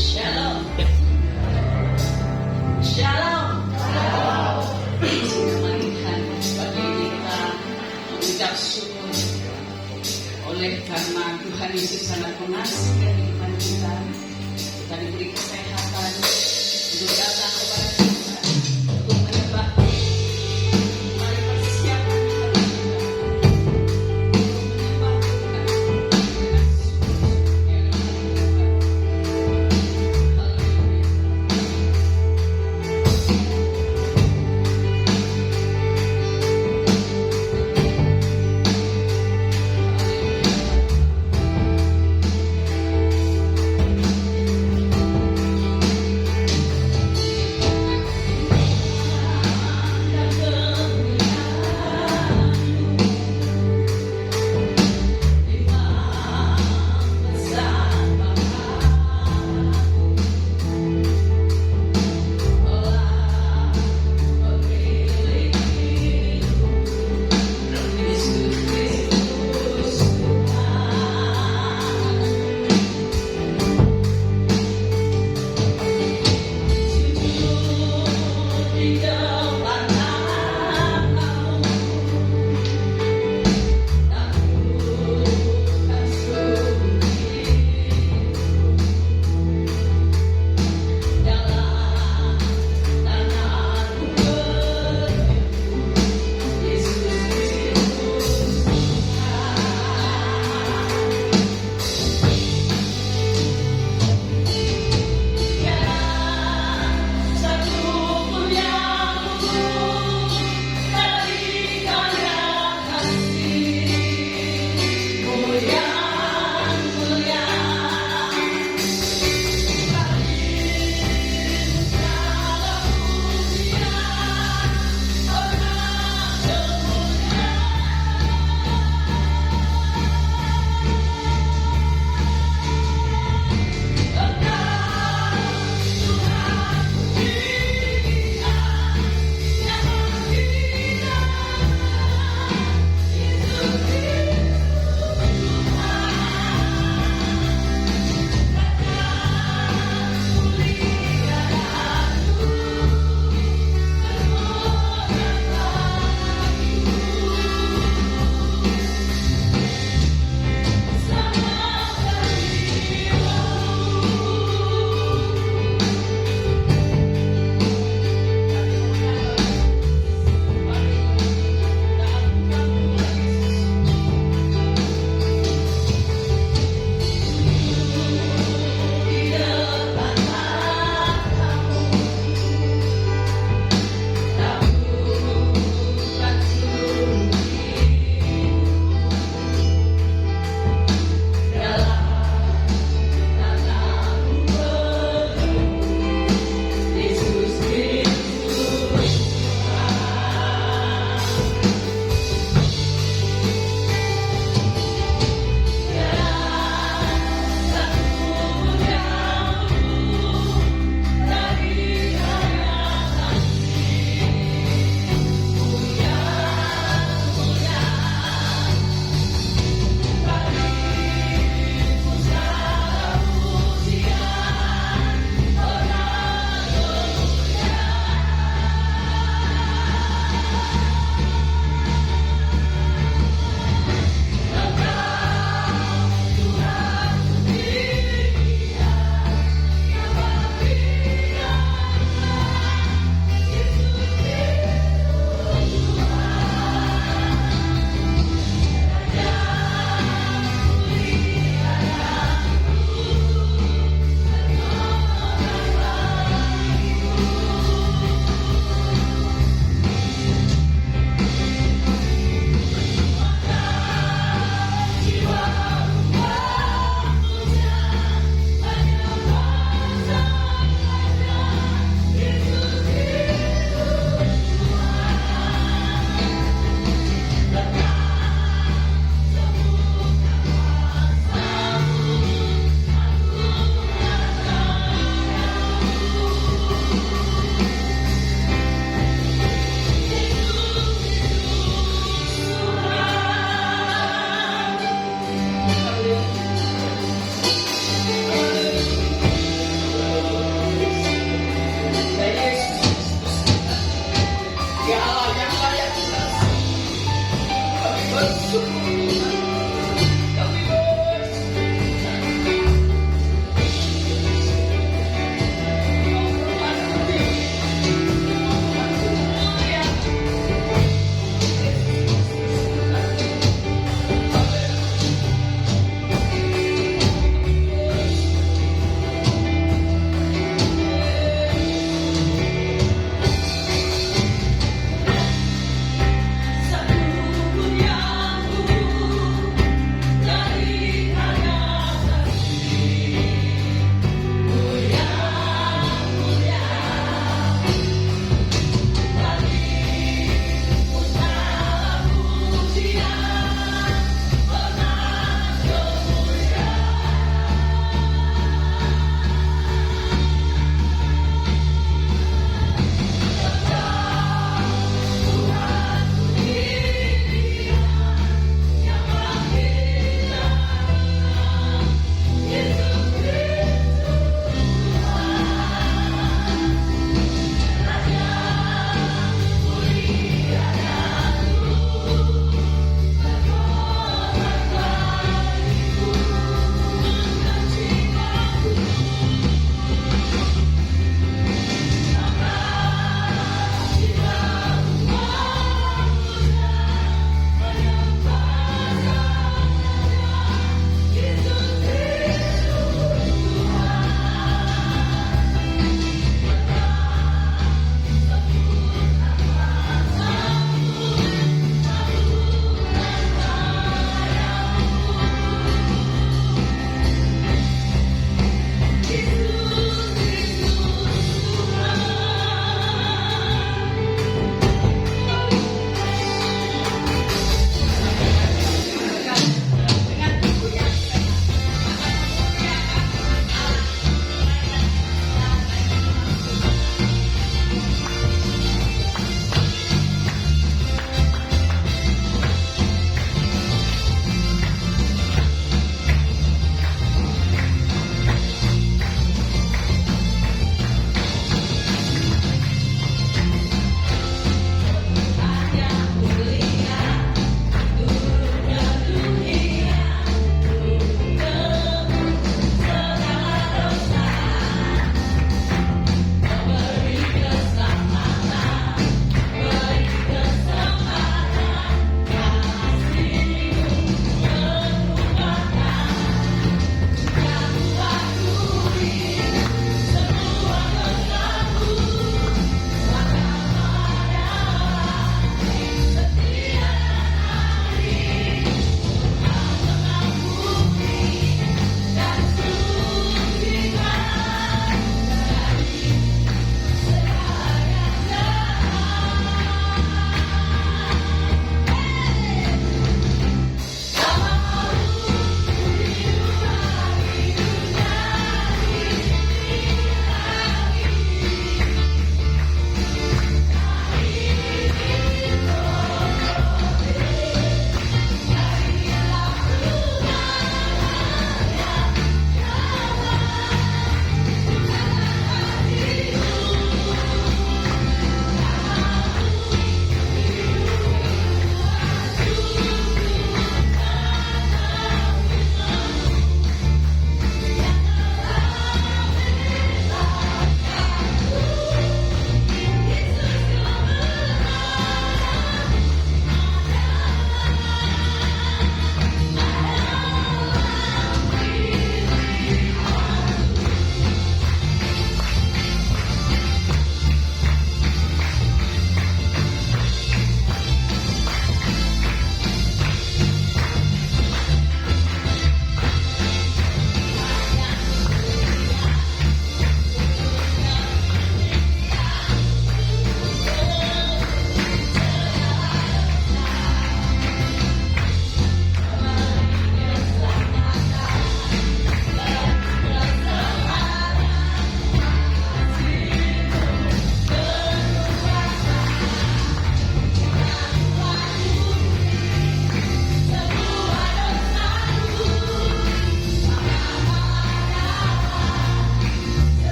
Shalom. Shalom. Sinamalihan pagi ini kita mengucap syukur oleh karena Tuhan Yesus sangat mengasihi kehidupan kita. Kita diberi kesehatan untuk datang kepada kita untuk menyembah. Mari persiapkan hati kita untuk menyembah Tuhan.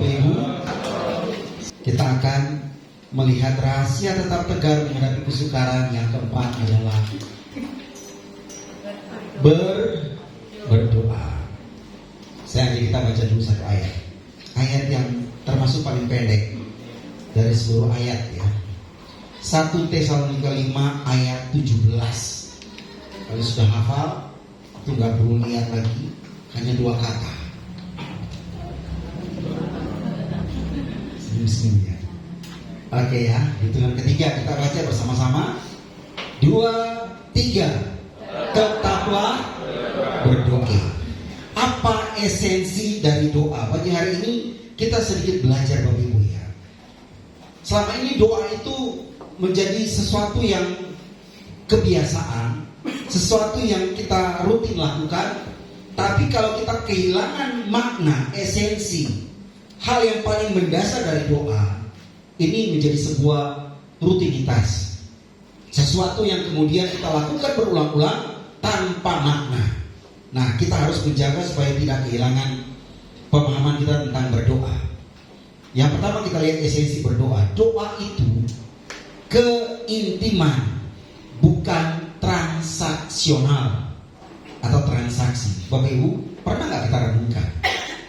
Bapak Ibu? Kita akan melihat rahasia tetap tegar menghadapi kesukaran. Yang keempat adalah berdoa. Saya ajak kita baca dulu satu ayat. Ayat yang termasuk paling pendek dari seluruh ayat ya. 1 Tesalonika 5 ayat 17. Kalau sudah hafal, itu nggak perlu lihat lagi, hanya 2 kata. Senyum-senyum ya. Oke ya, hitungan ketiga kita baca bersama-sama. 2, 3. Tetaplah berdoa. Apa esensi dari doa? Pagi hari ini kita sedikit belajar Bapak Ibu ya. Selama ini doa itu menjadi sesuatu yang kebiasaan, sesuatu yang kita rutin lakukan. Tapi kalau kita kehilangan makna, esensi, hal yang paling mendasar dari doa, ini menjadi sebuah rutinitas, sesuatu yang kemudian kita lakukan berulang-ulang tanpa makna. Nah, kita harus menjaga supaya tidak kehilangan pemahaman kita tentang berdoa. Yang pertama kita lihat esensi berdoa. Doa itu keintiman, bukan transaksional atau transaksi. Bapak Ibu, pernah nggak kita renungkan?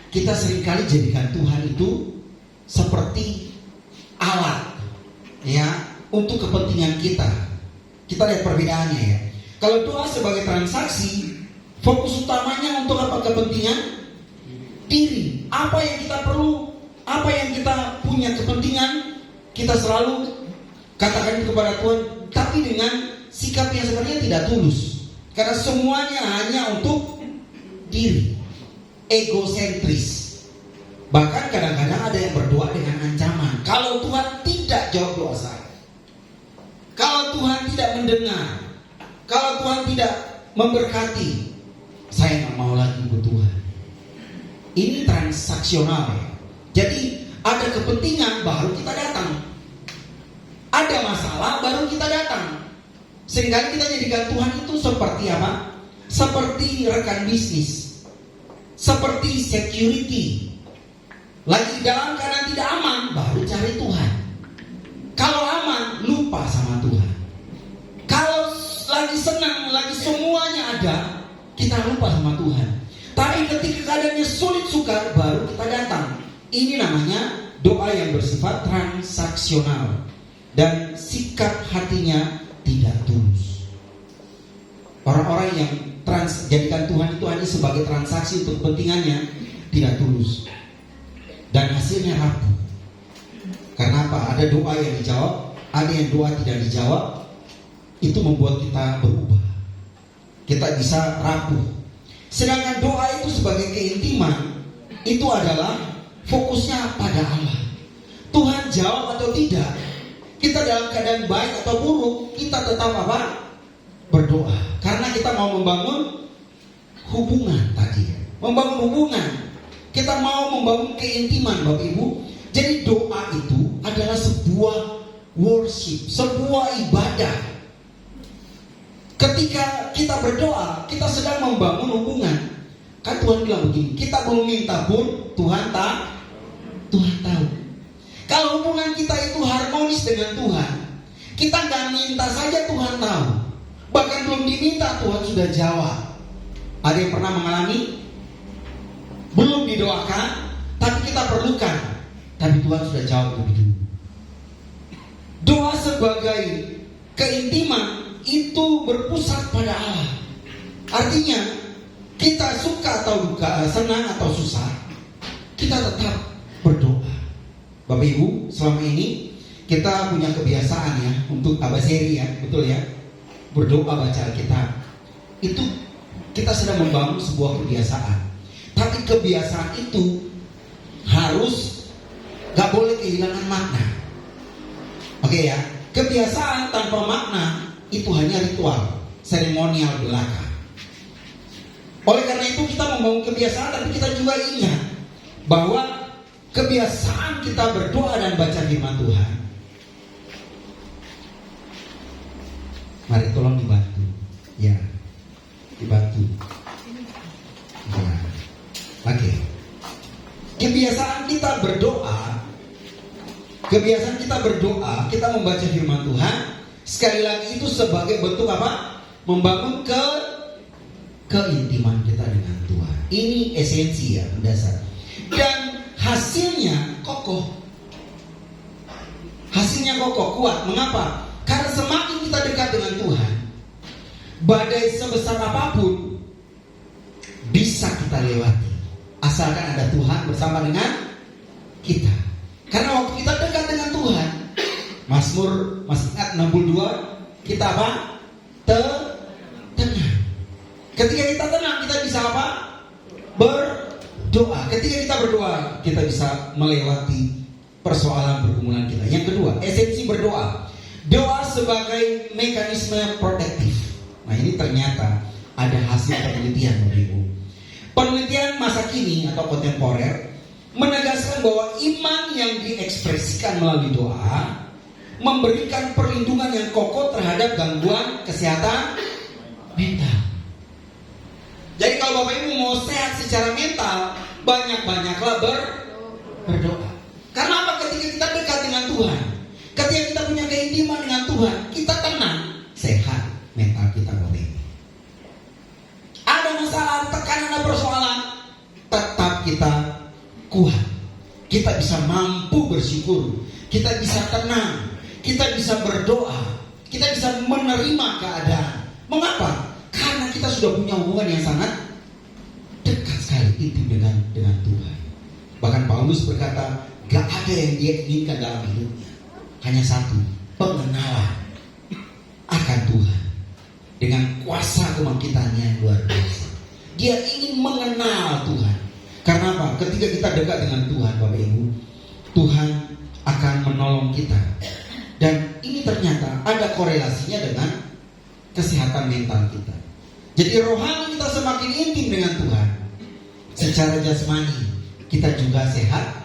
Kita seringkali jadikan Tuhan itu seperti alat ya untuk kepentingan kita. Kita lihat perbedaannya ya. Kalau doa sebagai transaksi, fokus utamanya untuk apa? Kepentingan diri. Apa yang kita perlu, apa yang kita punya kepentingan, kita selalu katakan kepada Tuhan, tapi dengan sikap yang sebenarnya tidak tulus. Karena semuanya hanya untuk diri, egosentris. Bahkan kadang-kadang ada yang berdoa dengan ancaman. Kalau Tuhan tidak jawab doa saya, kalau Tuhan tidak mendengar, kalau Tuhan tidak memberkati, saya nggak mau lagi ikut Tuhan. Ini transaksional ya. Jadi ada kepentingan baru kita datang, ada masalah baru kita datang. Sehingga kita jadikan Tuhan itu seperti apa? Seperti rekan bisnis, seperti security. Lagi dalam keadaan tidak aman, baru cari Tuhan. Kalau aman, lupa sama Tuhan. Kalau lagi senang, lagi semuanya ada, kita lupa sama Tuhan. Tapi ketika keadaannya sulit sukar, baru kita datang. Ini namanya doa yang bersifat transaksional. Dan sikap hatinya tidak tulus. Orang-orang yang jadikan Tuhan itu hanya sebagai transaksi untuk kepentingannya, tidak tulus. Dan hasilnya rapuh. Karena apa? Ada doa yang dijawab, ada yang doa tidak dijawab. Itu membuat kita berubah. Kita bisa rapuh. Sedangkan doa itu sebagai keintiman, itu adalah fokusnya pada Allah. Tuhan jawab atau tidak, kita dalam keadaan baik atau buruk, kita tetap apa? Berdoa. Karena kita mau membangun hubungan tadi. Membangun hubungan. Kita mau membangun keintiman Bapak Ibu. Jadi doa itu adalah sebuah worship, sebuah ibadah. Ketika kita berdoa, kita sedang membangun hubungan. Kan Tuhan bilang begini, kita belum minta pun Tuhan tahu. Kalau hubungan kita itu harmonis dengan Tuhan, kita nggak minta saja Tuhan tahu. Bahkan belum diminta Tuhan sudah jawab. Ada yang pernah mengalami? Belum didoakan, tapi kita perlukan, tapi Tuhan sudah jawab lebih dulu. Doa sebagai keintiman itu berpusat pada Allah. Artinya kita suka atau duka, senang atau susah, kita tetap berdoa. Bapak Ibu, selama ini kita punya kebiasaan ya untuk abaseri ya, betul ya, berdoa baca Alkitab. Itu kita sedang membangun sebuah kebiasaan. Tapi kebiasaan itu harus gak boleh kehilangan makna. Oke ya, kebiasaan tanpa makna itu hanya ritual, seremonial belaka. Oleh karena itu kita membangun kebiasaan, tapi kita juga ingat bahwa kebiasaan kita berdoa dan baca firman Tuhan. Mari tolong dibantu. Ya, dibantu. Ya. Oke. Kebiasaan kita kita berdoa, kita membaca firman Tuhan, sekali lagi itu sebagai bentuk apa? Membangun keintiman kita dengan Tuhan. Ini esensi ya, mendasar. Dan hasilnya kokoh. Hasilnya kokoh, kuat. Mengapa? Karena semakin kita dekat dengan Tuhan, badai sebesar apapun bisa kita lewati, asalkan ada Tuhan bersama dengan kita. Karena waktu kita dekat dengan Tuhan, Mazmur masih ingat 62, kita apa? Tenang. Ketika kita tenang, kita bisa apa? Berdoa. Ketika kita berdoa, kita bisa melewati persoalan pergumulan kita. Yang kedua, esensi berdoa. Doa sebagai mekanisme protektif. Nah, ini ternyata ada hasil penelitian, Bapak Ibu. Penelitian masa kini atau kontemporer menegaskan bahwa iman yang diekspresikan melalui doa memberikan perlindungan yang kokoh terhadap gangguan kesehatan mental. Jadi kalau Bapak Ibu mau sehat secara mental, banyak-banyaklah berdoa. Karena apa? Ketika kita dekat dengan Tuhan, ketika kita punya keintiman dengan Tuhan, kita tenang, sehat mental kita, Bapak Ibu. Ada masalah, tekanan, ada persoalan, tetap kita kuat. Kita bisa mampu bersyukur, kita bisa tenang, kita bisa berdoa, kita bisa menerima keadaan. Mengapa? Karena kita sudah punya hubungan yang sangat dekat sekali itu dengan Tuhan. Bahkan Paulus berkata, gak ada yang dia inginkan dalam hidupnya, hanya satu, pengenalan akan Tuhan dengan kuasa kebangkitannya yang luar biasa. Dia ingin mengenal Tuhan. Karena apa? Ketika kita dekat dengan Tuhan, Bapak Ibu, Tuhan akan menolong kita. Dan ini ternyata ada korelasinya dengan kesehatan mental kita. Jadi rohani kita semakin intim dengan Tuhan, secara jasmani kita juga sehat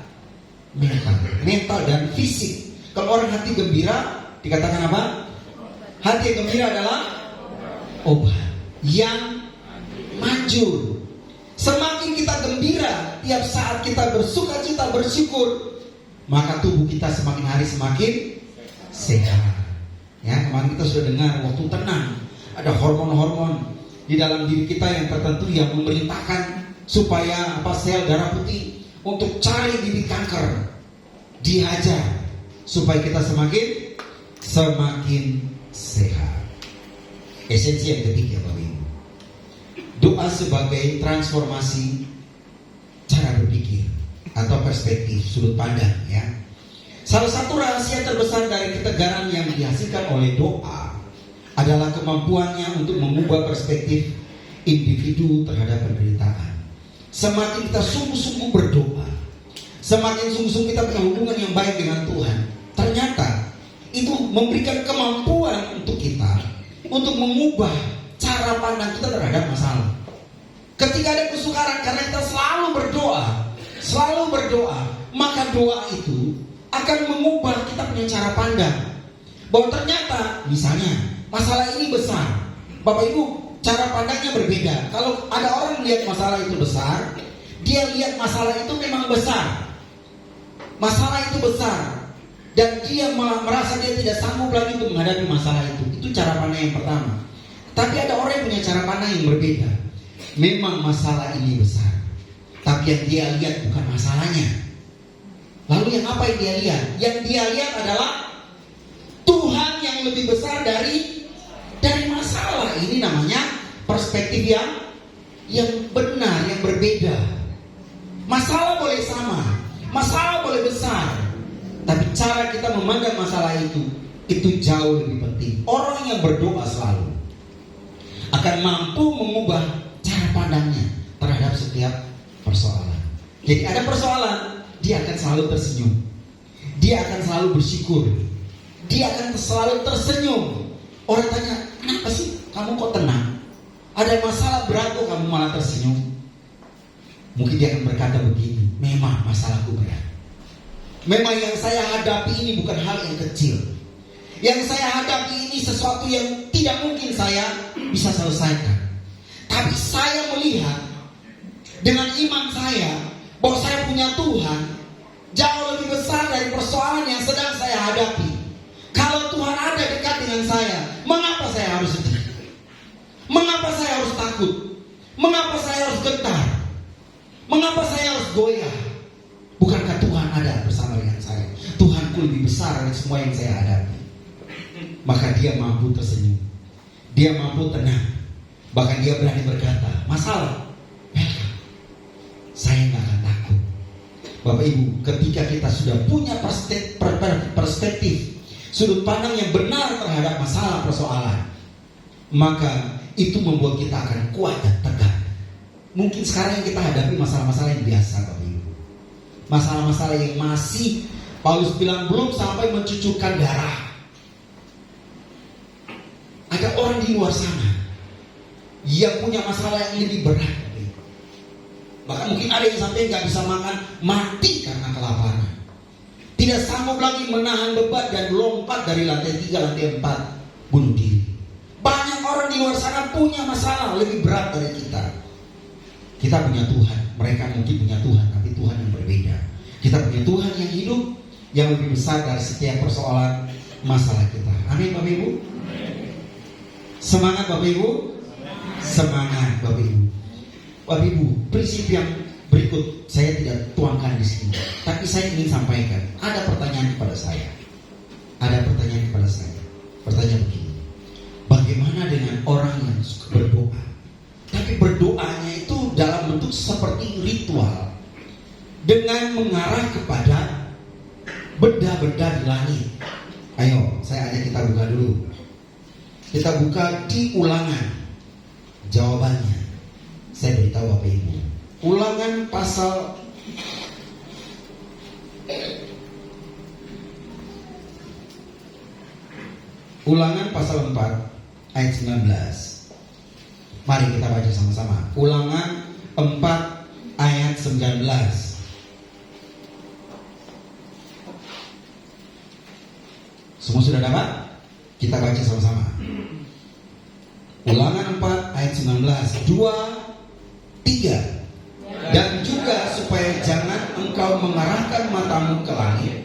mental dan fisik. Kalau orang hati gembira, dikatakan apa? Hati yang gembira adalah obat yang manjur. Semakin kita gembira, tiap saat kita bersuka cita, bersyukur, maka tubuh kita semakin hari semakin sehat. Ya, kemarin kita sudah dengar waktu tenang, ada hormon-hormon di dalam diri kita yang tertentu yang memerintahkan supaya sel darah putih untuk cari bibit kanker dihajar supaya kita semakin sehat. Esensi yang ketiga, Bapak Ibu, doa sebagai transformasi cara berpikir atau perspektif sudut pandang. Ya, salah satu rahasia terbesar dari ketegaran yang dihasilkan oleh doa adalah kemampuannya untuk mengubah perspektif individu terhadap penderitaan. Semakin kita sungguh-sungguh berdoa, semakin sungguh-sungguh kita punya hubungan yang baik dengan Tuhan, ternyata itu memberikan kemampuan untuk kita untuk mengubah cara pandang kita terhadap masalah. Ketika ada kesukaran, karena kita selalu berdoa, maka doa itu akan mengubah kita punya cara pandang. Bahwa ternyata misalnya masalah ini besar, Bapak Ibu, cara pandangnya berbeda. Kalau ada orang lihat masalah itu besar, dia lihat masalah itu memang besar. Masalah itu besar, dan dia merasa dia tidak sanggup lagi untuk menghadapi masalah itu. Itu cara pandang yang pertama. Tapi ada orang yang punya cara pandang yang berbeda. Memang masalah ini besar, tapi yang dia lihat bukan masalahnya. Lalu yang apa yang dia lihat? Yang dia lihat adalah Tuhan yang lebih besar dari masalah. Ini namanya perspektif yang benar, yang berbeda. Masalah boleh sama, masalah boleh besar, tapi cara kita memandang masalah itu jauh lebih penting. Orang yang berdoa selalu akan mampu mengubah cara pandangnya terhadap setiap persoalan. Jadi ada persoalan, dia akan selalu tersenyum, dia akan selalu bersyukur, dia akan selalu tersenyum. Orang tanya, kenapa sih kamu kok tenang? Ada masalah berat kok kamu malah tersenyum? Mungkin dia akan berkata begini, memang masalahku berat. Memang yang saya hadapi ini bukan hal yang kecil. Yang saya hadapi ini sesuatu yang tidak mungkin saya bisa selesaikan. Tapi saya melihat dengan iman saya bahwa saya punya Tuhan jauh lebih besar dari persoalan yang sedang saya hadapi. Kalau Tuhan ada dekat dengan saya, mengapa saya harus sedih? Mengapa saya harus takut? Mengapa saya harus gentar? Mengapa saya harus goyah? Bukankah Tuhan ada bersama dengan saya? Tuhanku lebih besar dari semua yang saya hadapi. Maka dia mampu tersenyum, dia mampu tenang. Bahkan dia berani berkata, masalah, saya nggak akan takut. Bapak Ibu, ketika kita sudah punya perspektif, sudut pandang yang benar terhadap masalah persoalan, maka itu membuat kita akan kuat dan tegar. Mungkin sekarang yang kita hadapi masalah-masalah yang biasa, Bapak Ibu. Masalah-masalah yang masih, Paulus bilang, belum sampai mencucurkan darah. Ada orang di luar sana yang punya masalah yang lebih berat. Bahkan mungkin ada yang sampai nggak bisa makan, mati karena kelaparan. Tidak sanggup lagi menahan beban dan lompat dari lantai 3, lantai 4, bunuh diri. Banyak orang di luar sana punya masalah lebih berat dari kita. Kita punya Tuhan, mereka mungkin punya Tuhan, tapi Tuhan yang berbeda. Kita punya Tuhan yang hidup, yang lebih besar dari setiap persoalan masalah kita. Amin Bapak Ibu. Semangat Bapak Ibu. Semangat Bapak Ibu. Bapak Ibu, prinsip yang berikut saya tidak tuangkan di sini, tapi saya ingin sampaikan. Ada pertanyaan kepada saya. Pertanyaan begini. Bagaimana dengan orang yang suka berdoa, tapi berdoanya itu dalam bentuk seperti ritual, dengan mengarah kepada benda-benda di langit? Ayo, saya ajak kita buka dulu. Kita buka di Ulangan. Jawabannya saya beritahu Bapak Ibu. Ulangan pasal Ulangan pasal 4 ayat 19. Mari kita baca sama-sama. Ulangan 4 ayat 19. Semua sudah dapat? Kita baca sama-sama. Ulangan 4 ayat 19. 2, 3. Dan juga supaya jangan engkau mengarahkan matamu ke langit,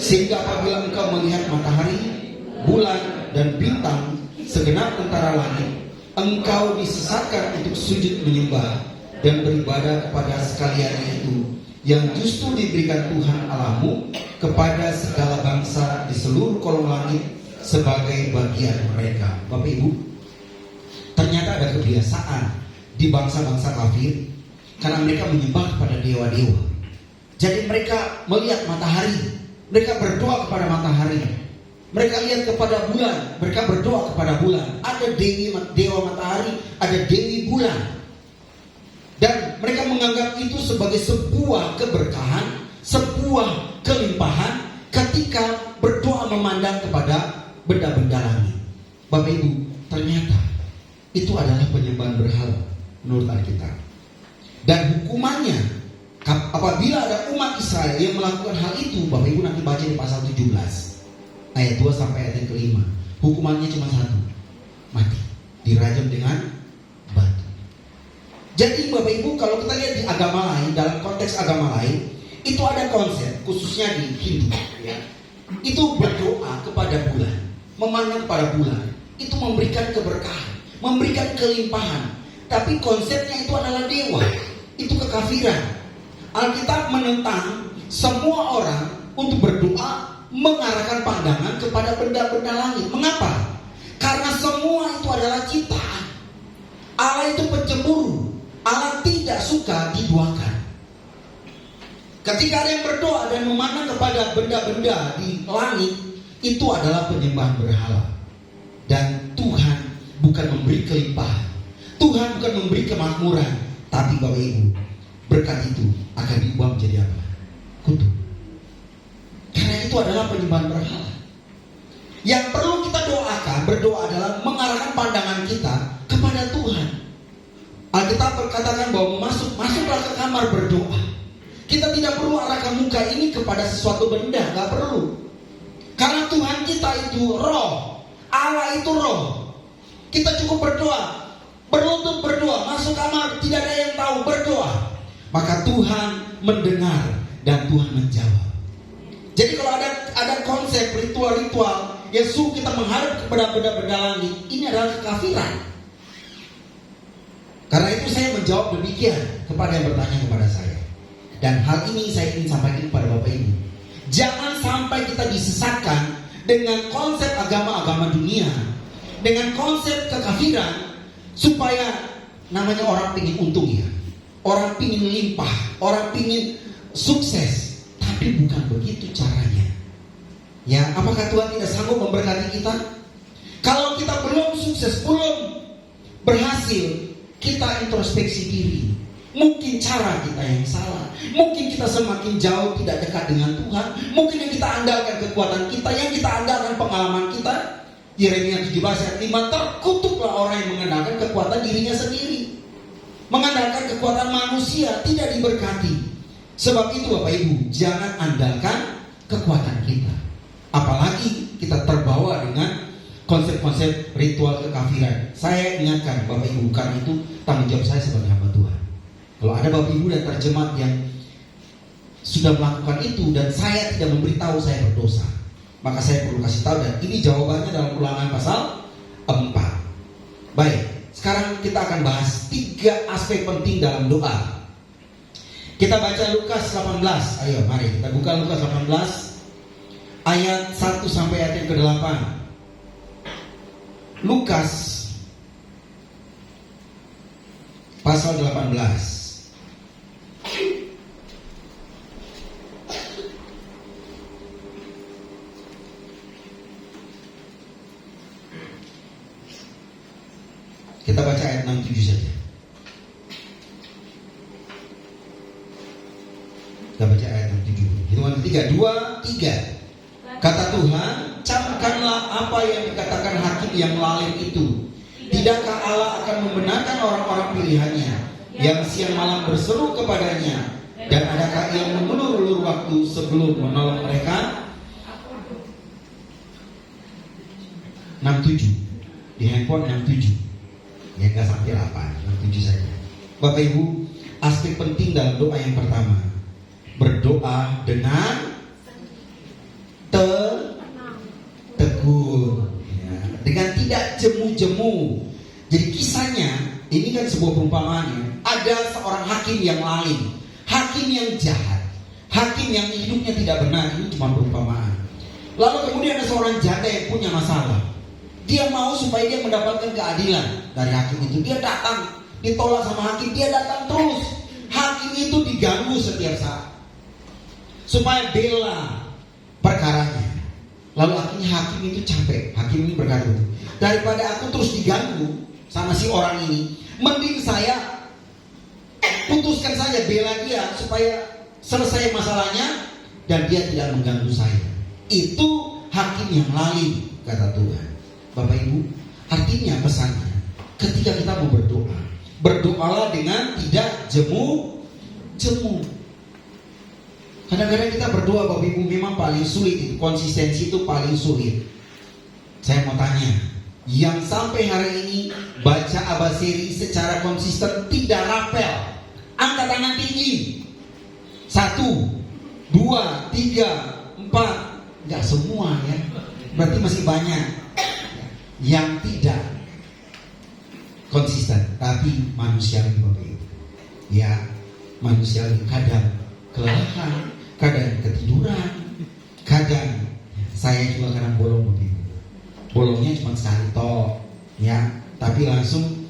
sehingga apabila engkau melihat matahari, bulan, dan bintang segenap tentara langit, engkau disesatkan untuk sujud menyembah dan beribadah kepada sekaliannya itu, yang justru diberikan Tuhan Allahmu kepada segala bangsa di seluruh kolong langit sebagai bagian mereka. Bapak Ibu, ternyata ada kebiasaan di bangsa-bangsa kafir, karena mereka menyembah kepada dewa-dewa. Jadi mereka melihat matahari, mereka berdoa kepada matahari. Mereka lihat kepada bulan, mereka berdoa kepada bulan. Ada dewa matahari, ada dewi bulan. Dan mereka menganggap itu sebagai sebuah keberkahan, sebuah kelimpahan ketika berdoa memandang kepada benda-benda langit. Bapak Ibu, ternyata itu adalah penyembahan berhala menurut Alkitab. Dan hukumannya, apabila ada umat Israel yang melakukan hal itu, Bapak Ibu nanti baca di pasal 17 ayat 2 sampai ayat yang ke-5. Hukumannya cuma satu, mati, dirajam dengan batu. Jadi Bapak Ibu, kalau kita lihat di agama lain, dalam konteks agama lain, itu ada konsep, khususnya di Hindu ya. Itu berdoa kepada bulan, memandang kepada bulan, itu memberikan keberkahan, memberikan kelimpahan. Tapi konsepnya itu adalah dewa, itu kekafiran. Alkitab menentang semua orang untuk berdoa mengarahkan pandangan kepada benda-benda langit. Mengapa? Karena semua itu adalah ciptaan. Allah itu pencemburu. Allah tidak suka diduakan. Ketika ada yang berdoa dan memandang kepada benda-benda di langit, itu adalah penyembahan berhala. Dan Tuhan bukan memberi kelimpahan, Tuhan bukan memberi kemakmuran, tapi Bapak Ibu, berkat itu akan diubah menjadi apa? Kutuk. Karena itu adalah penyembahan berhala. Yang perlu kita doakan, berdoa adalah mengarahkan pandangan kita kepada Tuhan. Alkitab berkatakan bahwa masuklah ke kamar berdoa. Kita tidak perlu arahkan muka ini kepada sesuatu benda, gak perlu. Karena Tuhan kita itu roh, Allah itu roh. Kita cukup berdoa, berlutut berdoa, masuk kamar tidak ada yang tahu, berdoa. Maka Tuhan mendengar dan Tuhan menjawab. Jadi kalau ada konsep ritual-ritual yang suruh kita menghadap kepada benda-benda langit, ini adalah kekafiran. Karena itu saya menjawab demikian kepada yang bertanya kepada saya. Dan hal ini saya ingin sampaikan kepada Bapak Ibu. Jangan sampai kita disesatkan dengan konsep agama-agama dunia, dengan konsep kekafiran, supaya namanya orang pingin untung ya, orang pingin limpah, orang pingin sukses. Tapi bukan begitu caranya. Ya, apakah Tuhan tidak sanggup memberkati kita? Kalau kita belum sukses, belum berhasil, kita introspeksi diri. Mungkin cara kita yang salah. Mungkin kita semakin jauh tidak dekat dengan Tuhan. Mungkin yang kita andalkan kekuatan kita, yang kita andalkan pengalaman kita. Yeremia 17 ayat 5, terkutuklah orang yang mengandalkan kekuatan dirinya sendiri, mengandalkan kekuatan manusia, tidak diberkati. Sebab itu Bapak Ibu, jangan andalkan kekuatan kita. Apalagi kita terbawa dengan konsep-konsep ritual kekafiran. Saya ingatkan Bapak Ibu, karena itu tanggung jawab saya sebagai hamba Tuhan. Kalau ada Bapak Ibu dan terjemaat yang sudah melakukan itu dan saya tidak memberitahu, saya berdosa, maka saya perlu kasih tahu. Dan ini jawabannya dalam Ulangan pasal 4. Baik, sekarang kita akan bahas 3 aspek penting dalam doa. Kita baca Lukas 18. Ayo mari kita buka Lukas 18 ayat 1 sampai ayat yang ke-8. Lukas pasal 18. Kita baca ayat 6-7 saja. Kita baca ayat 6-7. Hitungan ketiga, 2, 3. Kata Tuhan, camkanlah apa yang dikatakan hakim yang lalim itu. Tidakkah Allah akan membenarkan orang-orang pilihannya yang siang malam berseru kepadanya? Dan adakah ia mengulur-ulur waktu sebelum menolong mereka? 6-7. Di handphone 6-7. Ya nggak sampai 8, 6-7 saja. Bapak Ibu, aspek penting dalam doa yang pertama, berdoa dengan tegur, ya, dengan tidak jemu-jemu. Jadi kisahnya ini kan sebuah perumpamaan. Ada seorang hakim yang lalim, hakim yang jahat, hakim yang hidupnya tidak benar. Ini cuma perumpamaan. Lalu kemudian ada seorang janda yang punya masalah. Dia mau supaya dia mendapatkan keadilan dari hakim itu. Dia datang, ditolak sama hakim, dia datang terus. Hakim itu diganggu setiap saat supaya bela perkaranya. Lalu akhirnya hakim itu capek. Hakim ini berkata, daripada aku terus diganggu sama si orang ini, mending saya putuskan saja, bela dia supaya selesai masalahnya dan dia tidak mengganggu saya. Itu hakim yang lalim, kata Tuhan. Bapak Ibu, artinya pesannya, ketika kita mau berdoa, berdoalah dengan tidak jemu-jemu. Kadang-kadang kita berdoa Bapak Ibu memang paling sulit itu, konsistensi itu paling sulit. Saya mau tanya, yang sampai hari ini baca Abaseri secara konsisten tidak rapel, angkat tangan tinggi. 1, 2, 3, 4. Enggak semua ya, berarti masih banyak yang tidak konsisten. Tapi manusiawi Bapak Ibu, ya manusiawi, kadang kelelahan, kadang ketiduran, kadang saya juga kadang bolong Bapak Ibu. Bolongnya cuma sekali toh, ya, tapi langsung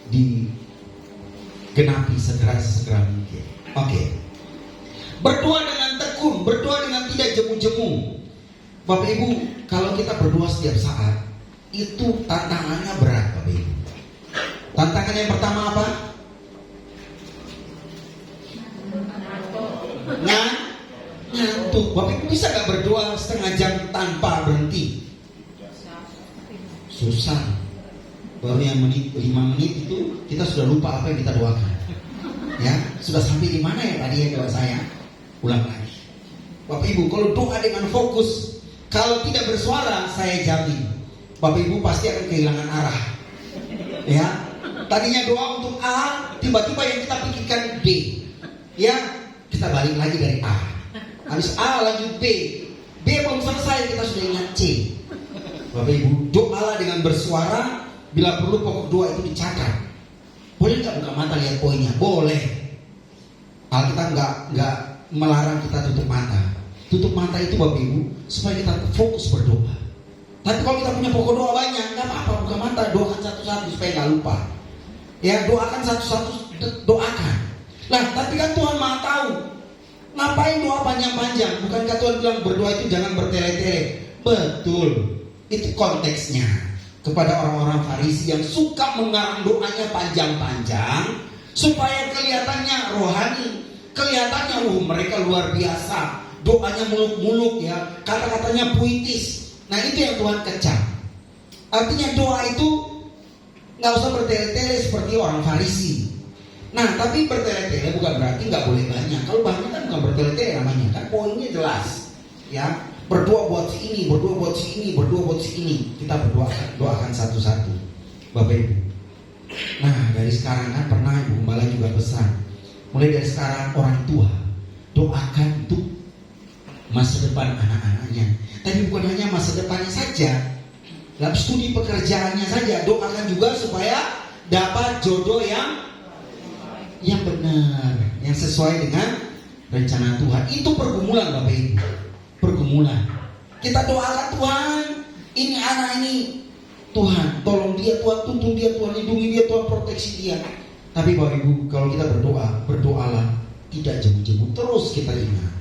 digenapi sesegera mungkin. Oke. Berdoa dengan tekun, berdoa dengan tidak jemu-jemu. Bapak Ibu, kalau kita berdoa setiap saat, itu tantangannya berat Bapak Ibu. Tantangan yang pertama apa? Ngantuk. Bapak Ibu bisa gak berdoa setengah jam tanpa berhenti? Susah. Baru yang 5 menit itu kita sudah lupa apa yang kita doakan. Ya, sudah sampai di mana ya tadi ya doa saya? Ulang lagi. Bapak Ibu, kalau doa dengan fokus, kalau tidak bersuara, saya jamin Bapak Ibu pasti akan kehilangan arah. Ya, tadinya doa untuk A, tiba-tiba yang kita pikirkan B. Ya, kita balik lagi dari A. Habis A lanjut B. B belum selesai kita sudah ingat C. Bapak Ibu, doalah dengan bersuara, bila perlu pokok doa itu dicatat. Boleh nggak buka mata lihat poinnya? Boleh. Alkitab nggak melarang kita tutup mata. Tutup mata itu Bapak Ibu supaya kita fokus berdoa. Tapi kalau kita punya pokok doa banyak, nggak apa-apa, buka mata, doakan satu-satu supaya nggak lupa. Ya, doakan satu-satu, doakan. Lah, tapi kan Tuhan Maha tahu. Ngapain doa panjang-panjang? Bukankah Tuhan bilang berdoa itu jangan bertele-tele? Betul. Itu konteksnya. Kepada orang-orang Farisi yang suka mengarang doanya panjang-panjang supaya kelihatannya rohani, kelihatannya mereka luar biasa, doanya muluk-muluk ya, kata-katanya puitis. Nah itu yang Tuhan kecam. Artinya doa itu nggak usah bertele-tele seperti orang Farisi. Nah tapi bertele-tele bukan berarti nggak boleh banyak. Kalau banyak kan bukan bertele-tele namanya, kan poinnya jelas ya. Berdoa buat si ini, berdoa buat si ini, berdoa buat si ini. Kita doakan satu-satu, Bapak Ibu. Nah dari sekarang kan pernah Ibu Gembala juga pesan, mulai dari sekarang orang tua doakan untuk masa depan anak-anaknya. Tapi bukan hanya masa depannya saja, dalam studi pekerjaannya saja, doakan juga supaya dapat jodoh yang benar, yang sesuai dengan rencana Tuhan. Itu pergumulan Bapak Ibu, pergumulan. Kita doakan Tuhan, ini anak ini Tuhan tolong dia, Tuhan tuntun dia, Tuhan lindungi dia, Tuhan proteksi dia. Tapi Bapak Ibu, kalau kita berdoalah tidak jemu-jemu, terus kita ingat.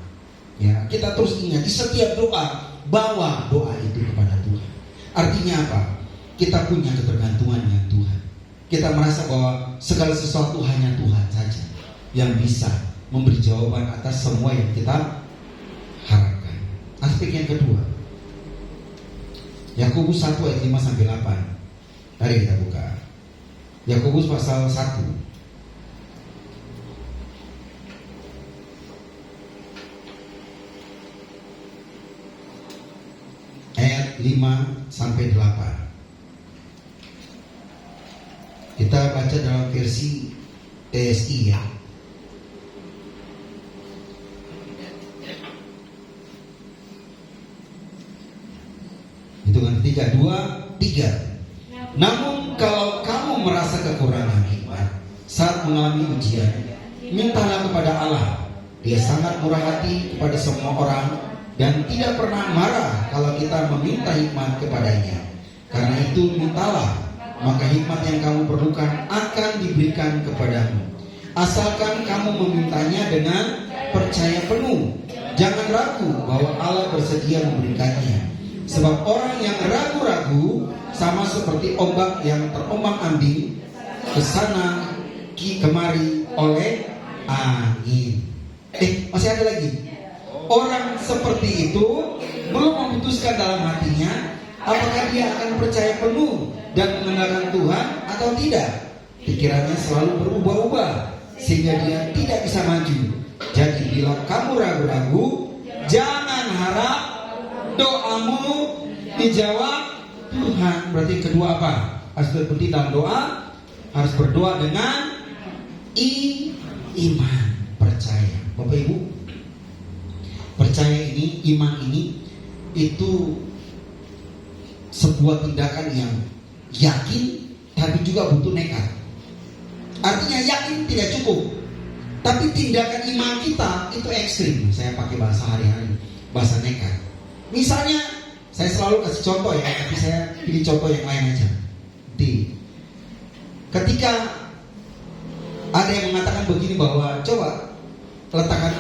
Ya, kita terus ingat di setiap doa, bawa doa itu kepada Tuhan. Artinya apa? Kita punya ketergantungan dengan Tuhan. Kita merasa bahwa segala sesuatu hanya Tuhan saja yang bisa memberi jawaban atas semua yang kita harapkan. Aspek yang kedua, Yakobus 1 ayat 5-8. Mari kita buka Yakobus pasal 1 ayat 5-8. Kita baca dalam versi TSI ya. Hitungan 3, 2, 3. Namun kalau kamu merasa kekurangan hikmat saat mengalami ujian, mintalah kepada Allah. Dia sangat murah hati kepada semua orang dan tidak pernah marah kalau kita meminta hikmat kepadanya. Karena itu mintalah, maka hikmat yang kamu perlukan akan diberikan kepadamu. Asalkan kamu memintanya dengan percaya penuh. Jangan ragu bahwa Allah bersedia memberikannya. Sebab orang yang ragu-ragu sama seperti ombak yang terombang-ambing ke sana kemari oleh angin. Masih ada lagi. Orang seperti itu belum memutuskan dalam hatinya apakah dia akan percaya penuh dan mengandalkan Tuhan atau tidak. Pikirannya selalu berubah-ubah sehingga dia tidak bisa maju. Jadi bila kamu ragu-ragu, jangan harap doamu dijawab Tuhan. Berarti kedua apa? Harus berhenti dalam doa, harus berdoa dengan iman, percaya. Bapak Ibu, percaya ini, iman ini itu sebuah tindakan yang yakin tapi juga butuh nekat. Artinya yakin tidak cukup, tapi tindakan iman kita itu ekstrim. Saya pakai bahasa hari-hari, bahasa nekat. Misalnya, saya selalu kasih contoh ya, tapi saya pilih contoh yang lain aja. Ketika ada yang mengatakan begini bahwa coba letakkan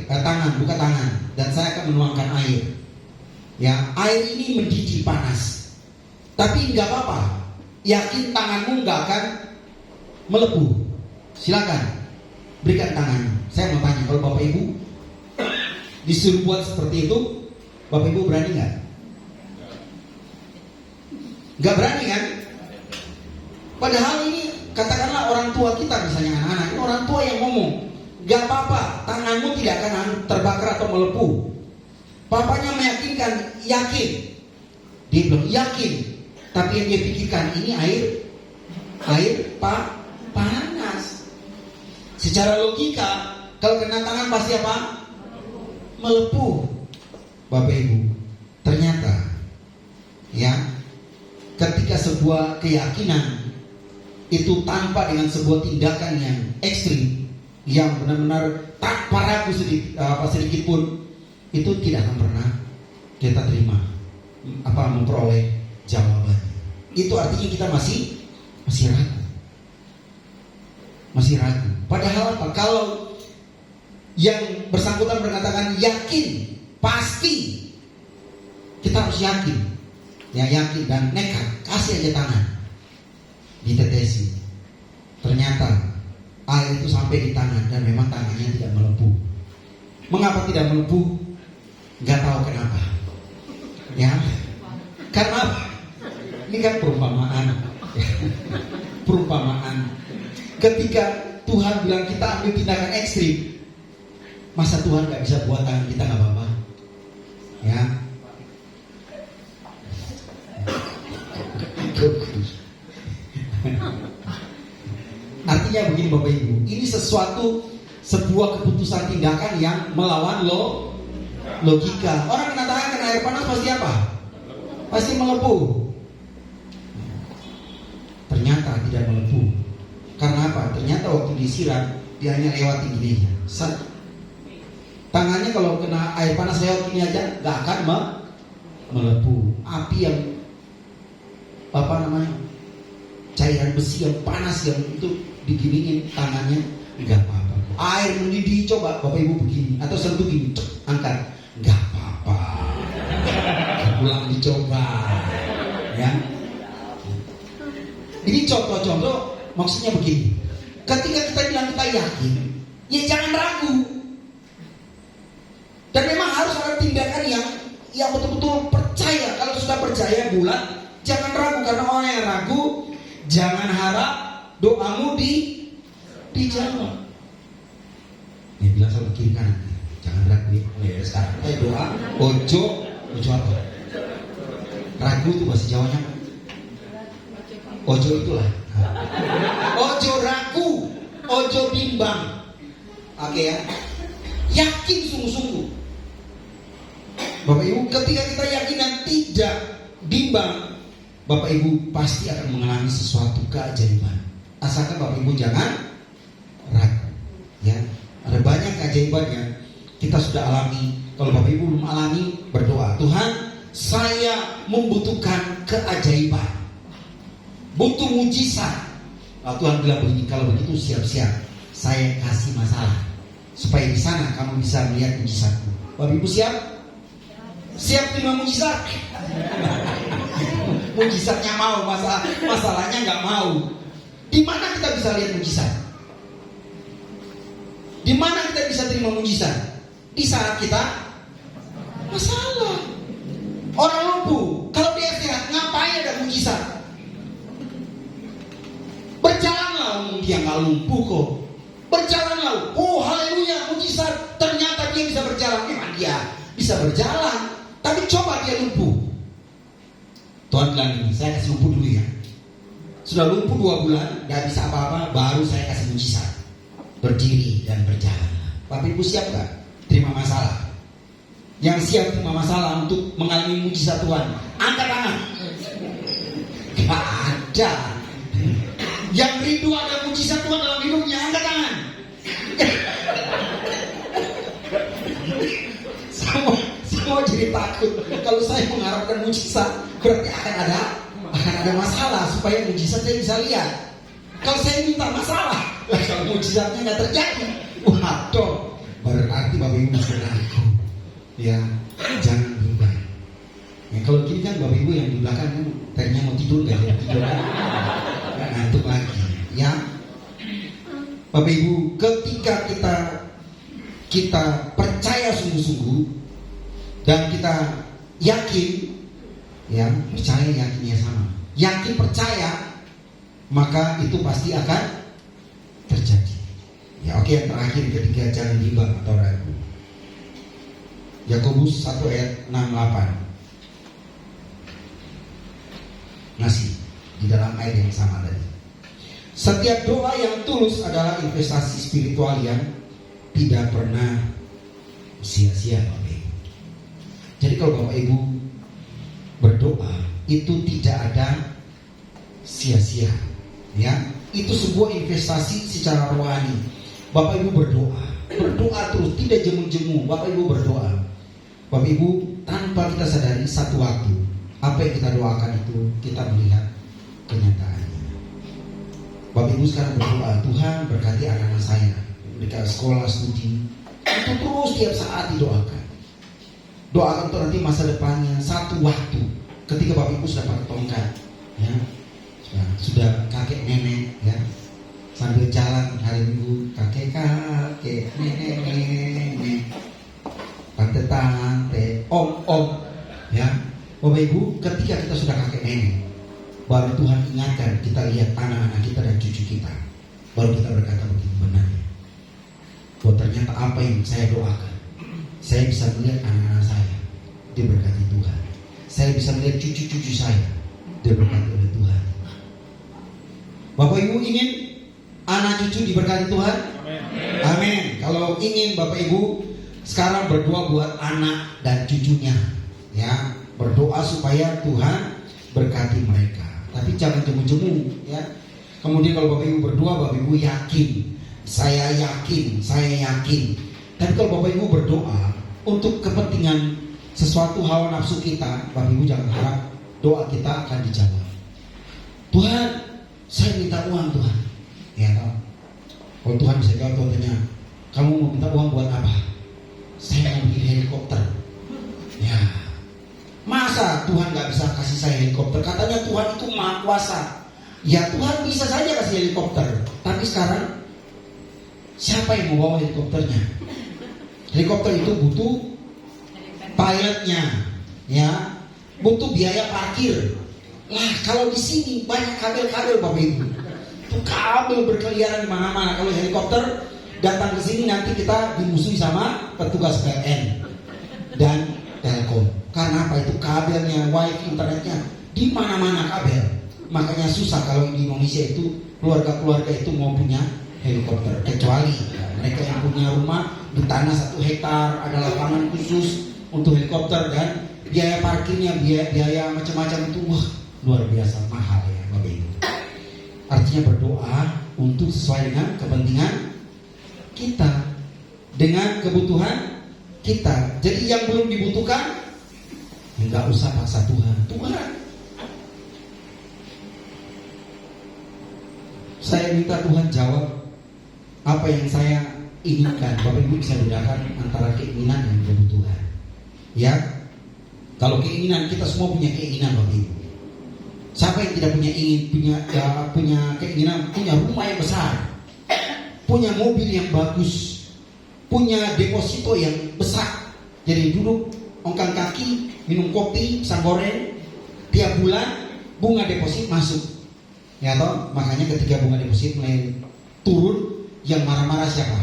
tangan, buka tangan, dan saya akan menuangkan air. Ya, air ini mendidih panas. Tapi nggak apa-apa, yakin tanganmu nggak akan melepuh. Silakan, berikan tangan. Saya mau tanya, kalau Bapak Ibu disuruh buat seperti itu, Bapak Ibu berani nggak? Nggak berani kan? Padahal ini katakanlah orang tua kita, misalnya anak-anak, ini orang tua yang ngomong, nggak apa-apa, tanganmu tidak akan terbakar atau melepuh. Papanya meyakinkan, yakin. Dia bilang yakin, tapi yang dia pikirkan ini air panas. Secara logika, kalau kena tangan pasti apa? melepuh. Bapak Ibu, ternyata ya, ketika sebuah keyakinan itu tanpa dengan sebuah tindakan yang ekstrim, yang benar-benar tanpa ragu sedikit pun, itu tidak akan pernah kita terima memperoleh jawaban. Itu artinya kita masih ragu. Masih ragu. Padahal apa? Kalau yang bersangkutan berkatakan yakin, pasti, kita harus yakin. Ya, yakin dan nekat, kasih aja tangan. Ditetesi. Ternyata air itu sampai di tangan dan memang tangannya tidak melepuh. Mengapa tidak melepuh? Gak tahu kenapa. Ya, karena ini kan perumpamaan. Perumpamaan. Ketika Tuhan bilang kita ambil tindakan ekstrim, masa Tuhan gak bisa buat tangan kita gak apa-apa? Ya. Artinya begini Bapak Ibu, ini sebuah keputusan tindakan yang melawan logika. Orang kena tangan kena air panas pasti apa? Pasti melepuh. Ternyata tidak melepuh. Karena apa? Ternyata waktu disiram dia hanya lewati gini. Tangannya kalau kena air panas lewat ini aja gak akan melepuh. Api yang cairan besi yang panas yang itu diginiin tangannya nggak apa-apa. Air mendidih coba Bapak Ibu begini atau sentuh gini, angkat, nggak apa-apa. Pulang dicoba, ya. Ini contoh-contoh maksudnya begini. Ketika kita bilang kita yakin, ya jangan ragu. Dan memang harus ada tindakan yang betul-betul percaya. Kalau sudah percaya bulat, jangan ragu, karena orang yang ragu jangan harap doamu dijawab. Dia bilang sama kiri kanan, jangan ragu ya. Sekarang doa, ojo apa? Ragu itu bahasa Jawanya apa? Ojo itulah. Ojo ragu, ojo bimbang. Oke ya. Yakin sungguh-sungguh. Bapak Ibu, ketika kita yakin dan tidak bimbang, Bapak Ibu pasti akan mengalami sesuatu keajaiban. Asalkan Bapak Ibu jangan ragu. Ya, ada banyak keajaiban yang kita sudah alami. Kalau Bapak Ibu belum alami, berdoa, Tuhan, saya membutuhkan keajaiban, butuh mujizat. Tuhan bilang begini, kalau begitu siap-siap, saya kasih masalah supaya di sana kamu bisa melihat mujizatku. Bapak Ibu siap? Siap terima mujizat? Mujizatnya mau, masalahnya nggak mau. Di mana kita bisa lihat mujizat? Di mana kita bisa terima mujizat? Di saat kita masalah. Orang lumpuh, kalau dia sehat, ngapain ada mujizat? Berjalanlah, dia nggak lumpuh kok. Berjalanlah, oh haleluya, mujizat. Ternyata dia bisa berjalan. Memang dia bisa berjalan, tapi coba dia lumpuh. Tuhan bilang ini, saya kasih lumpuh dulu ya. Sudah lumpuh 2 bulan, gak bisa apa-apa, baru saya kasih mujizat. Berdiri dan berjalan. Bapak Ibu siap gak terima masalah? Yang siap terima masalah untuk mengalami mujizat Tuhan, angkat tangan. Gak ada. Yang rindu ada mujizat Tuhan dalam hidupnya, angkat tangan. Semua jadi takut. Kalau saya mengharapkan mujizat, berarti akan ada masalah supaya mujizat saya bisa lihat. Kalau saya minta masalah, kalau mujizatnya nggak terjadi, waduh, berarti Bapak Ibu masih ragu. Ya, jangan bimbang. Ya, kalau gini kan Bapak Ibu yang di belakang kan tadinya mau tidur nggak jadi tidur kan, ngantuk lagi. Ya, Bapak Ibu, ketika kita percaya sungguh-sungguh dan kita yakin, ya, percaya yakinnya sama, yakin percaya, maka itu pasti akan terjadi. Ya, oke, yang terakhir ketiga, jangan bimbang atau ragu. Yakobus 1 ayat 6-8 masih di dalam ayat yang sama tadi. Setiap doa yang tulus adalah investasi spiritual yang tidak pernah sia-sia Bapak Ibu. Jadi kalau Bapak Ibu berdoa itu tidak ada sia-sia, ya. Itu sebuah investasi secara rohani. Bapak Ibu berdoa terus, tidak jemu-jemu. Bapak Ibu berdoa. Bapak Ibu, tanpa kita sadari satu waktu apa yang kita doakan itu kita melihat kenyataannya. Bapak Ibu sekarang berdoa, Tuhan berkati anak-anak saya mereka sekolah studi, itu terus tiap saat didoakan. Doakan untuk nanti masa depannya. Satu waktu ketika Bapak Ibu sudah pakai tongkat, ya, sudah kakek nenek, ya, sambil jalan hari Minggu, kakek nenek, tante, om, ya. Bapak Ibu, ketika kita sudah kakek nenek, baru Tuhan ingatkan, kita lihat anak-anak kita dan cucu kita, baru kita berkata begitu benarnya. Bahwa ternyata apa yang saya doakan, saya bisa melihat anak-anak saya diberkati Tuhan. Saya bisa melihat cucu-cucu saya diberkati oleh Tuhan. Bapak Ibu ingin anak cucu diberkati Tuhan? Amin. Kalau ingin Bapak Ibu sekarang berdoa buat anak dan cucunya, ya, berdoa supaya Tuhan berkati mereka. Tapi jangan jemu-jemu, ya. Kemudian kalau Bapak Ibu berdoa, Bapak Ibu yakin, saya yakin. Tapi kalau Bapak Ibu berdoa untuk kepentingan sesuatu hawa nafsu kita, Bapak Ibu jangan harap doa kita akan dijawab. Tuhan, saya minta uang Tuhan, ya toh. Kalau Tuhan bisa jawab, Tuhan tanya, kamu mau minta uang buat apa? Saya mau bikin helikopter. Ya, masa Tuhan gak bisa kasih saya helikopter? Katanya Tuhan itu maha kuasa. Ya Tuhan bisa saja kasih helikopter. Tapi sekarang siapa yang mau bawa helikopternya? Helikopter itu butuh pilotnya, ya, butuh biaya parkir. Lah kalau di sini banyak kabel-kabel Bapak Ibu. Itu kabel berkeliaran di mana-mana. Kalau helikopter datang ke sini nanti kita dimusuhi sama petugas PLN dan Telkom. Karena apa? Itu kabelnya, wifi, internetnya di mana-mana kabel. Makanya susah kalau di Indonesia itu keluarga-keluarga itu mau punya helikopter. Kecuali mereka yang punya rumah di tanah 1 hektar, ada lapangan khusus untuk helikopter, dan biaya parkirnya, biaya macam-macam itu luar biasa mahal, ya Bapak Ibu. Artinya berdoa untuk sesuai dengan kepentingan kita, dengan kebutuhan kita. Jadi yang belum dibutuhkan nggak usah paksa Tuhan. Saya minta Tuhan jawab apa yang saya inginkan. Bapak Ibu bisa bedakan antara keinginan dan kebutuhan. Ya, kalau keinginan, kita semua punya keinginan Bapak Ibu. Siapa yang tidak punya keinginan punya rumah yang besar, punya mobil yang bagus, punya deposito yang besar. Jadi duduk ongkang kaki, minum kopi, pisang goreng, tiap bulan bunga deposit masuk. Ya toh, makanya ketika bunga deposit mulai turun, yang marah-marah siapa?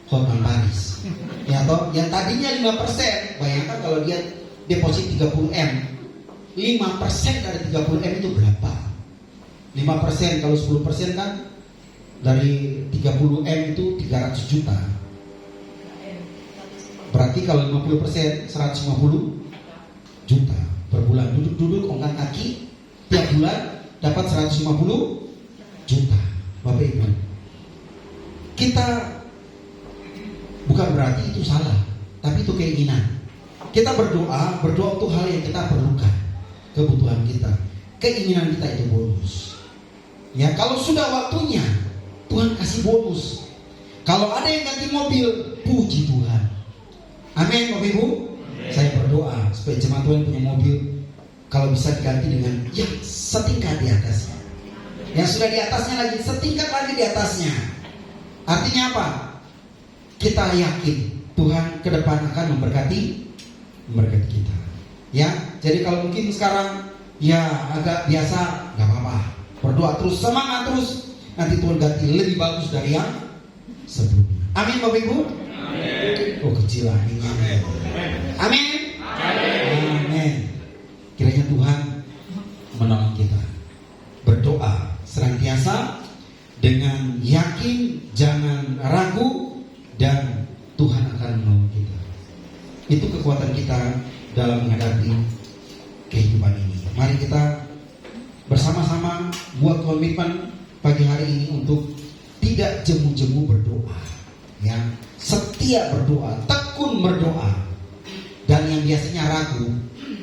Hotman Paris. Ya toh, yang tadinya 5%, bayangkan kalau dia deposit 30M. 5% dari 30M itu berapa? 5% kalau 10% kan dari 30M itu 300 juta. Berarti kalau 50% 150 juta per bulan. Duduk-duduk ongkang kaki, tiap bulan dapat 150 juta. Bapak Ibu, kita bukan berarti itu salah, tapi itu keinginan. Kita berdoa untuk hal yang kita perlukan, kebutuhan kita, keinginan kita itu bonus. Ya, kalau sudah waktunya Tuhan kasih bonus. Kalau ada yang ganti mobil, puji Tuhan. Amin Bapak Ibu. Saya berdoa supaya jemaat Tuhan punya mobil, kalau bisa diganti dengan yang setingkat di atasnya. Yang sudah di atasnya lagi, setingkat lagi di atasnya. Artinya apa? Kita yakin Tuhan ke depan akan memberkati kita. Ya, jadi kalau mungkin sekarang ya agak biasa, nggak apa-apa. Berdoa terus, semangat terus. Nanti Tuhan ganti lebih bagus dari yang sebelumnya. Amin Bapak Ibu. Amin. Oh kecil aminnya. Amin. Amin. Kiranya Tuhan menolong kita. Berdoa senantiasa dengan yakin, jangan ragu, dan Tuhan akan menolong kita. dalam menghadapi kehidupan ini. Mari kita bersama-sama buat komitmen pagi hari ini untuk tidak jemu-jemu berdoa, ya, setia berdoa, tekun berdoa. Dan yang biasanya ragu,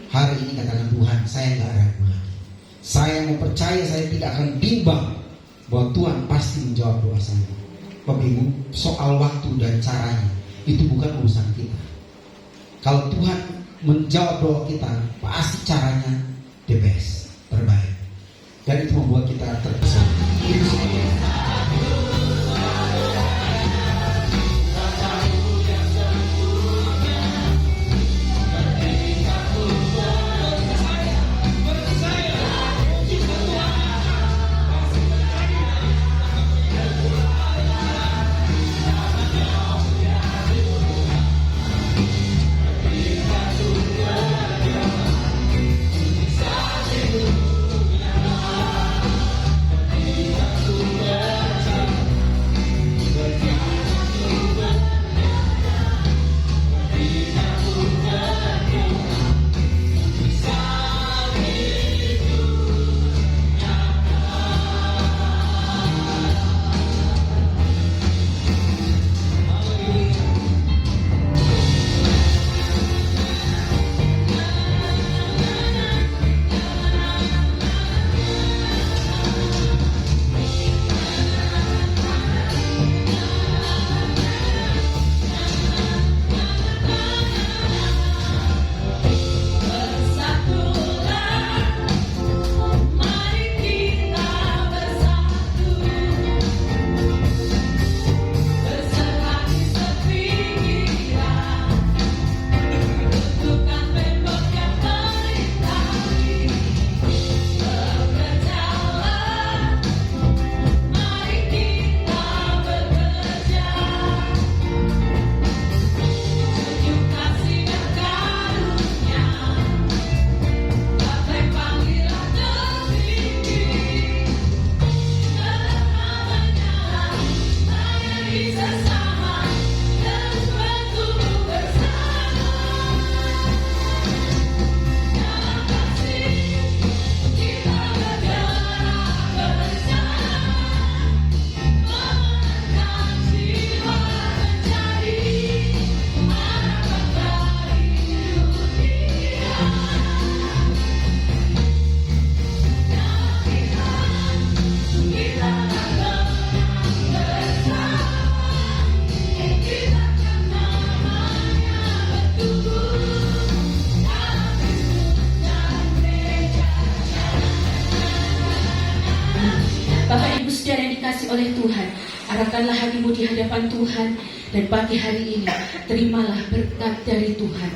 hari ini katakan, Tuhan, saya nggak ragu lagi. Saya mau percaya, saya tidak akan bimbang bahwa Tuhan pasti menjawab doa saya. Bapak Ibu, soal waktu dan caranya itu bukan urusan kita. Kalau Tuhan menjawab doa kita, pasti caranya the best, terbaik. Dan itu membuat kita terpesona. Itu semuanya. Oleh Tuhan, arahkanlah hatimu di hadapan Tuhan, dan pagi hari ini terimalah berkat dari Tuhan.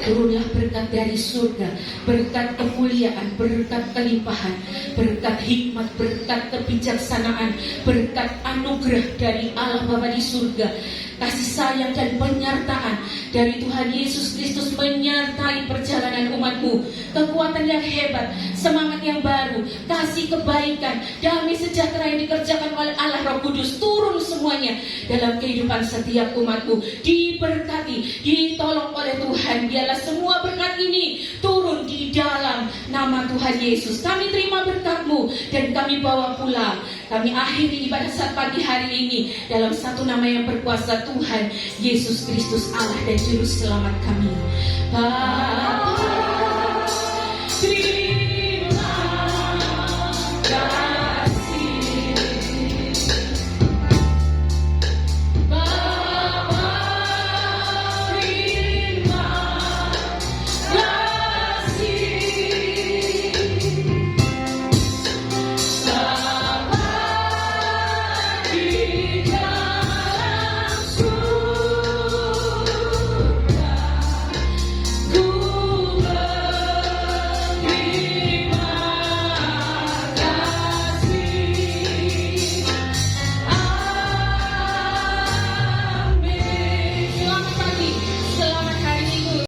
Turunlah berkat dari surga, berkat kemuliaan, berkat kelimpahan, berkat hikmat, berkat kebijaksanaan, berkat anugerah dari Allah Bapa di surga, kasih sayang dan penyertaan dari Tuhan Yesus Kristus menyertai perjalanan umatmu. Kekuatan yang hebat, semangat yang baru, kasih kebaikan, damai sejahtera yang dikerjakan oleh Allah Roh Kudus turun semuanya dalam kehidupan setiap umatmu. Diberkati, ditolong oleh Tuhan. Biarlah semua berkat ini turun di dalam nama Tuhan Yesus. Kami terima berkat-Mu dan kami bawa pulang. Kami akhiri ibadah saat pagi hari ini dalam satu nama yang berkuasa, Tuhan Yesus Kristus, Allah dan Juru Selamat kami. Bapa